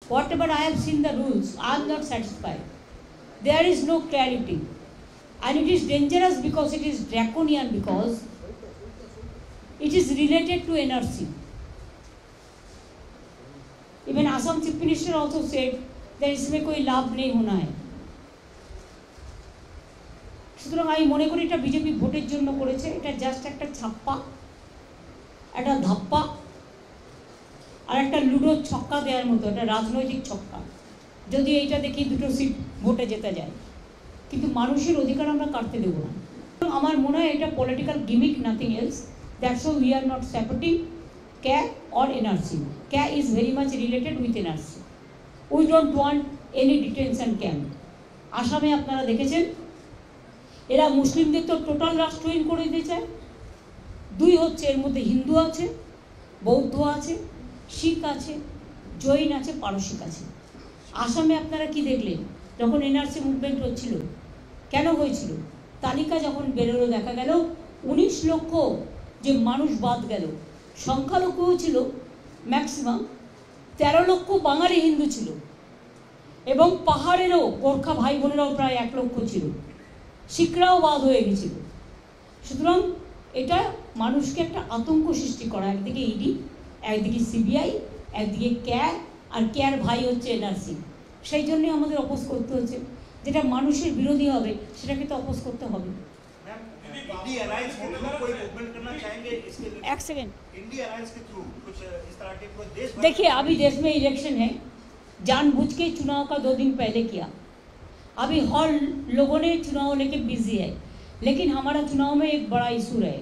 Whatever I have seen the rules, I am not satisfied. There is no clarity. And it is dangerous because it is draconian, because it is related to NRC. Even Assam Chief Minister also said that इसमें कोई लाभ नहीं होना है. সুতরাং আমি মনে করি এটা বিজেপি ভোটের জন্য করেছে, এটা জাস্ট একটা ছাপ্পা, একটা ধাপ্পা আর একটা লুডো ছক্কা দেওয়ার মতো, একটা রাজনৈতিক ছক্কা। যদি এইটা দেখি দুটো সিট ভোটে যেতে যায়, কিন্তু মানুষের অধিকার আমরা কাটতে দেবো না। আমার মনে হয় এটা political gimmick, nothing else. That's why we are not supporting CA or NRC. CA is very much related with NRC. We don't want any detention camp. আসামে আপনারা দেখেছেন এরা মুসলিমদের তো টোটাল রাষ্ট্রহীন করে দিতে চায়। দুই হচ্ছে, এর মধ্যে হিন্দু আছে, বৌদ্ধ আছে, শিখ আছে, জৈন আছে, পারসিক আছে। আসামে আপনারা কি দেখলেন যখন NRC মুভমেন্ট হচ্ছিল? কেন হয়েছিল? তালিকা যখন বেরোলো দেখা গেল 19 লক্ষ যে মানুষ বাদ গেল, সংখ্যালঘুও ছিল ম্যাক্সিমাম, 13 লক্ষ বাঙালি হিন্দু ছিল, এবং পাহাড়েরও গোর্খা ভাই বোনেরাও প্রায় 1 লক্ষ ছিল, শিখরাও বাদ হয়ে গেছিল। সুতরাং এটা মানুষকে একটা আতঙ্ক সৃষ্টি করা, একদিকে ইডি, একদিকে CBI, একদিকে CA, আর CAর ভাই হচ্ছে NRC। সেই জন্যই আমাদের অপোজ করতে হচ্ছে। যেটা মানুষের বিরোধী হবে সেটাকে তো অপোজ করতে হবে। एक सेकेंड, देखिए अभी देश में इलेक्शन है, जानबूझ के चुनाव का 2 दिन पहले किया। अभी हर लोगों ने चुनाव लेके बिजी है, लेकिन हमारा चुनाव में एक बड़ा इशू है।